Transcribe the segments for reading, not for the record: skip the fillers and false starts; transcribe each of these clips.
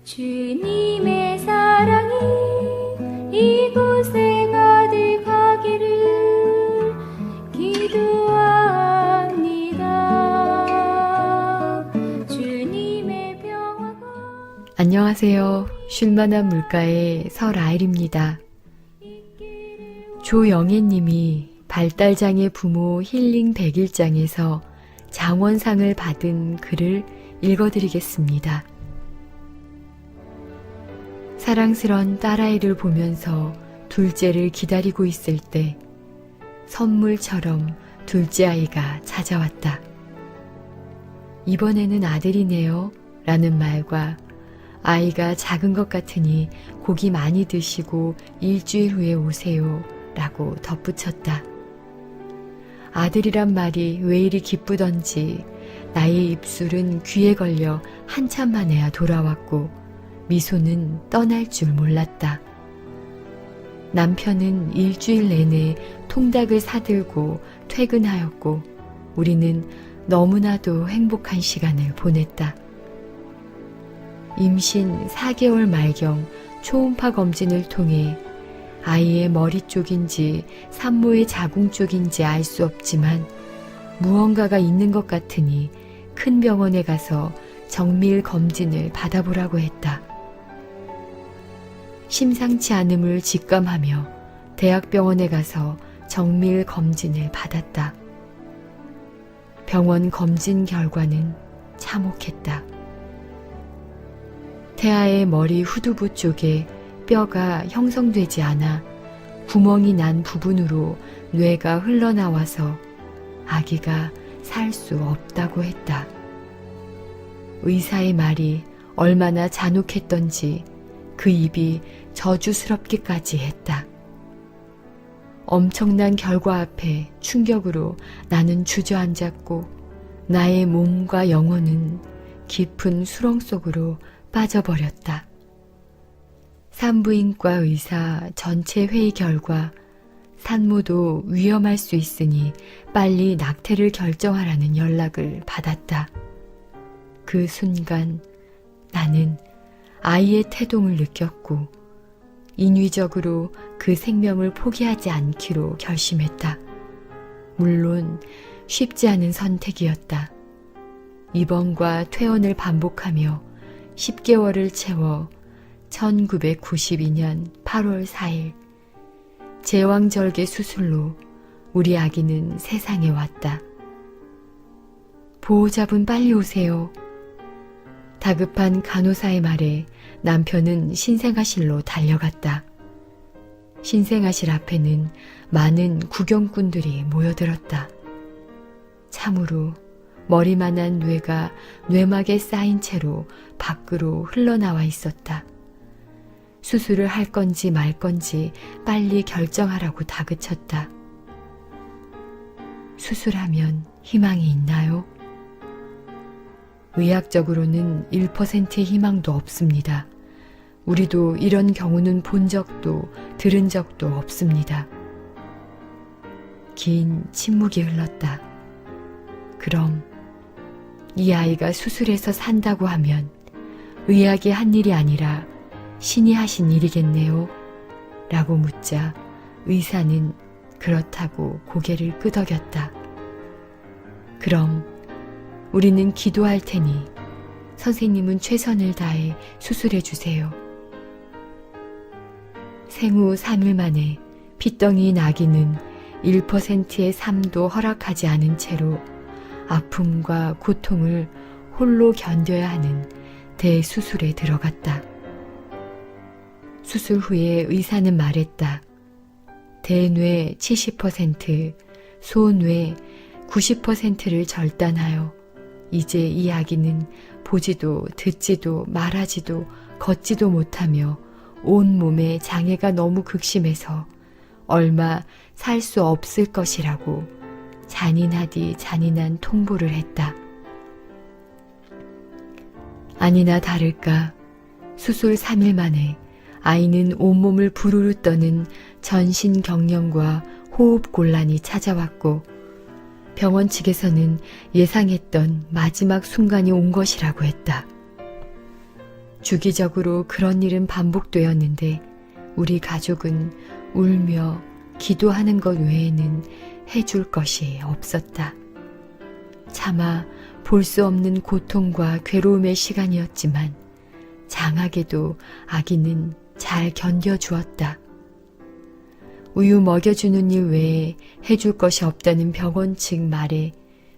주님의 사랑이 이곳에 가득하기를 기도합니다. 주님의 평화가. 안녕하세요. 쉴만한 물가의 설아일입니다. 조영애님이 발달장애 부모 힐링 100일장에서 장원상을 받은 글을 읽어드리겠습니다. 사랑스런 딸아이를 보면서 둘째를 기다리고 있을 때 선물처럼 둘째 아이가 찾아왔다. 이번에는 아들이네요 라는 말과 아이가 작은 것 같으니 고기 많이 드시고 일주일 후에 오세요 라고 덧붙였다. 아들이란 말이 왜 이리 기쁘던지 나의 입술은 귀에 걸려 한참 만에야 돌아왔고 미소는 떠날 줄 몰랐다. 남편은 일주일 내내 통닭을 사들고 퇴근하였고 우리는 너무나도 행복한 시간을 보냈다. 임신 4개월 말경 초음파 검진을 통해 아이의 머리 쪽인지 산모의 자궁 쪽인지 알 수 없지만 무언가가 있는 것 같으니 큰 병원에 가서 정밀 검진을 받아보라고 했다. 심상치 않음을 직감하며 대학병원에 가서 정밀 검진을 받았다. 병원 검진 결과는 참혹했다. 태아의 머리 후두부 쪽에 뼈가 형성되지 않아 구멍이 난 부분으로 뇌가 흘러나와서 아기가 살 수 없다고 했다. 의사의 말이 얼마나 잔혹했던지 그 입이 저주스럽기까지 했다. 엄청난 결과 앞에 충격으로 나는 주저앉았고 나의 몸과 영혼은 깊은 수렁 속으로 빠져버렸다. 산부인과 의사 전체 회의 결과 산모도 위험할 수 있으니 빨리 낙태를 결정하라는 연락을 받았다. 그 순간 나는 아이의 태동을 느꼈고 인위적으로 그 생명을 포기하지 않기로 결심했다. 물론 쉽지 않은 선택이었다. 입원과 퇴원을 반복하며 10개월을 채워 1992년 8월 4일 제왕절개 수술로 우리 아기는 세상에 왔다. 보호자분 빨리 오세요. 다급한 간호사의 말에 남편은 신생아실로 달려갔다. 신생아실 앞에는 많은 구경꾼들이 모여들었다. 참으로 머리만한 뇌가 뇌막에 쌓인 채로 밖으로 흘러나와 있었다. 수술을 할 건지 말 건지 빨리 결정하라고 다그쳤다. 수술하면 희망이 있나요? 의학적으로는 1%의 희망도 없습니다. 우리도 이런 경우는 본 적도 들은 적도 없습니다. 긴 침묵이 흘렀다. 그럼 이 아이가 수술해서 산다고 하면 의학이 한 일이 아니라 신이 하신 일이겠네요? 라고 묻자 의사는 그렇다고 고개를 끄덕였다. 그럼 우리는 기도할 테니 선생님은 최선을 다해 수술해 주세요. 생후 3일 만에 핏덩이인 아기는 1%의 삶도 허락하지 않은 채로 아픔과 고통을 홀로 견뎌야 하는 대수술에 들어갔다. 수술 후에 의사는 말했다. 대뇌 70%, 소뇌 90%를 절단하여 이제 이 아기는 보지도 듣지도 말하지도 걷지도 못하며 온몸에 장애가 너무 극심해서 얼마 살 수 없을 것이라고 잔인하디 잔인한 통보를 했다. 아니나 다를까 수술 3일 만에 아이는 온몸을 부르르 떠는 전신경련과 호흡곤란이 찾아왔고 병원 측에서는 예상했던 마지막 순간이 온 것이라고 했다. 주기적으로 그런 일은 반복되었는데 우리 가족은 울며 기도하는 것 외에는 해줄 것이 없었다. 차마 볼 수 없는 고통과 괴로움의 시간이었지만 장하게도 아기는 잘 견뎌주었다. 우유 먹여주는 일 외에 해줄 것이 없다는 병원 측 말에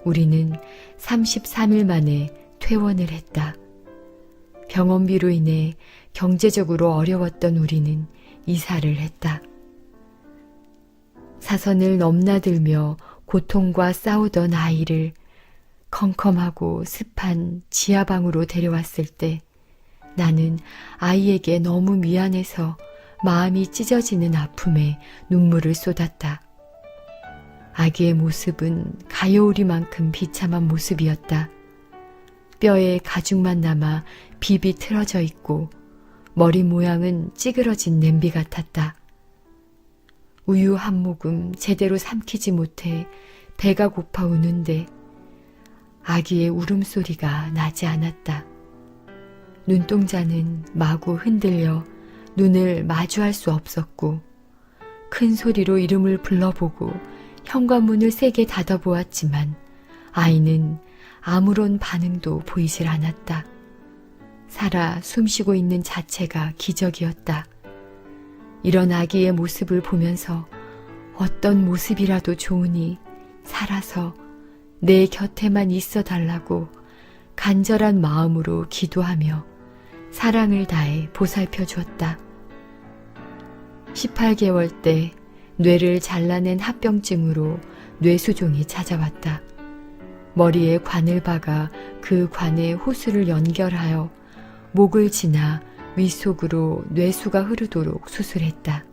우리는 33일 만에 퇴원을 했다. 병원비로 인해 경제적으로 어려웠던 우리는 이사를 했다. 사선을 넘나들며 고통과 싸우던 아이를 컴컴하고 습한 지하방으로 데려왔을 때 나는 아이에게 너무 미안해서 마음이 찢어지는 아픔에 눈물을 쏟았다. 아기의 모습은 가여우리만큼 비참한 모습이었다. 뼈에 가죽만 남아 비비 틀어져 있고 머리 모양은 찌그러진 냄비 같았다. 우유 한 모금 제대로 삼키지 못해 배가 고파 우는데 아기의 울음소리가 나지 않았다. 눈동자는 마구 흔들려 눈을 마주할 수 없었고 큰 소리로 이름을 불러보고 현관문을 세게 닫아보았지만 아이는 아무런 반응도 보이질 않았다. 살아 숨쉬고 있는 자체가 기적이었다. 이런 아기의 모습을 보면서 어떤 모습이라도 좋으니 살아서 내 곁에만 있어 달라고 간절한 마음으로 기도하며 사랑을 다해 보살펴 주었다. 18개월 때 뇌를 잘라낸 합병증으로 뇌수종이 찾아왔다. 머리에 관을 박아 그 관에 호수를 연결하여 목을 지나 윗속으로 뇌수가 흐르도록 수술했다.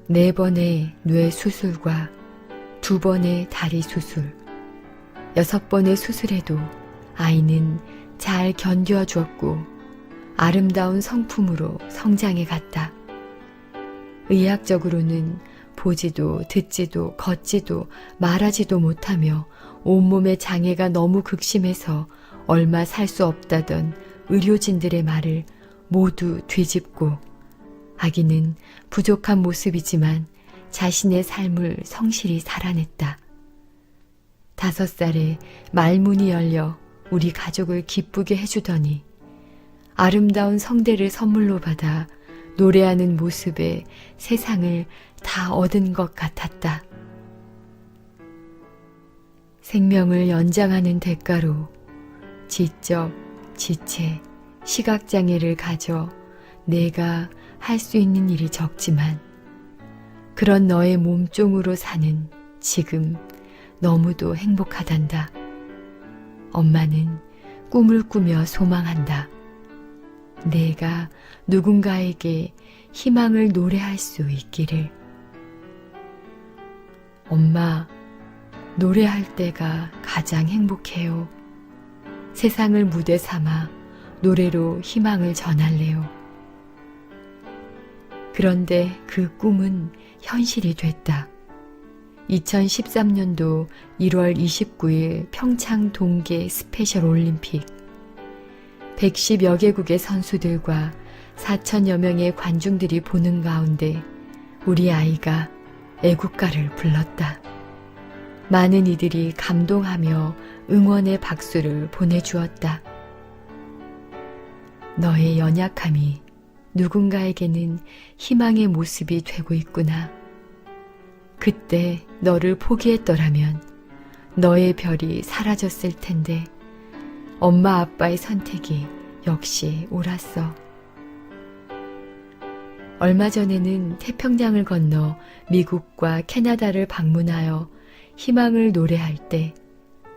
4번의 뇌 수술과 2번의 다리 수술, 6번의 수술에도 아이는 잘 견뎌 주었고 아름다운 성품으로 성장해 갔다. 의학적으로는 보지도 듣지도 걷지도 말하지도 못하며 온몸의 장애가 너무 극심해서 얼마 살 수 없다던 의료진들의 말을 모두 뒤집고 아기는 부족한 모습이지만 자신의 삶을 성실히 살아냈다. 5살에 말문이 열려 우리 가족을 기쁘게 해주더니 아름다운 성대를 선물로 받아 노래하는 모습에 세상을 다 얻은 것 같았다. 생명을 연장하는 대가로 지적, 지체, 시각장애를 가져 내가 할 수 있는 일이 적지만 그런 너의 몸종으로 사는 지금 너무도 행복하단다. 엄마는 꿈을 꾸며 소망한다. 내가 누군가에게 희망을 노래할 수 있기를. 엄마, 노래할 때가 가장 행복해요. 세상을 무대 삼아 노래로 희망을 전할래요. 그런데 그 꿈은 현실이 됐다. 2013년도 1월 29일 평창 동계 스페셜 올림픽 110여 개국의 선수들과 4천여 명의 관중들이 보는 가운데 우리 아이가 애국가를 불렀다. 많은 이들이 감동하며 응원의 박수를 보내주었다. 너의 연약함이 누군가에게는 희망의 모습이 되고 있구나. 그때 너를 포기했더라면 너의 별이 사라졌을 텐데 엄마 아빠의 선택이 역시 옳았어. 얼마 전에는 태평양을 건너 미국과 캐나다를 방문하여 희망을 노래할 때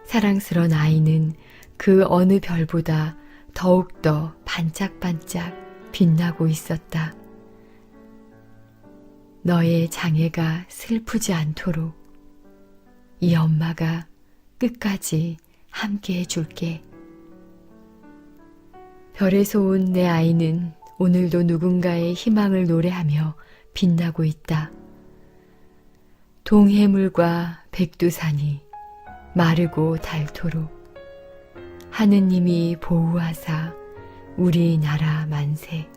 사랑스런 아이는 그 어느 별보다 더욱더 반짝반짝 빛나고 있었다. 너의 장애가 슬프지 않도록 이 엄마가 끝까지 함께 해줄게. 별에서 온 내 아이는 오늘도 누군가의 희망을 노래하며 빛나고 있다. 동해물과 백두산이 마르고 닳도록 하느님이 보호하사 우리나라 만세.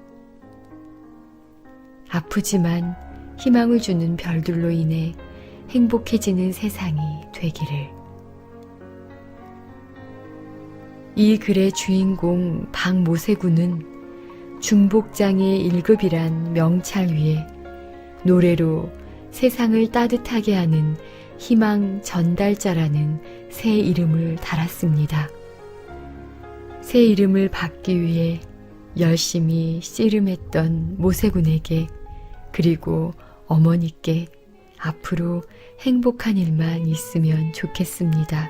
아프지만 희망을 주는 별들로 인해 행복해지는 세상이 되기를. 이 글의 주인공 박모세군은 중복장애 1급이란 명찰 위에 노래로 세상을 따뜻하게 하는 희망 전달자라는 새 이름을 달았습니다. 새 이름을 받기 위해 열심히 씨름했던 모세군에게 그리고 어머니께 앞으로 행복한 일만 있으면 좋겠습니다.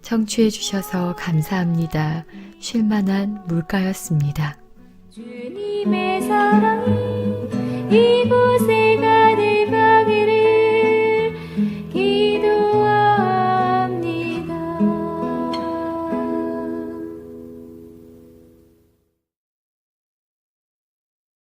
청취해 주셔서 감사합니다. 쉴만한 물가였습니다. 주님의 사랑이 이곳에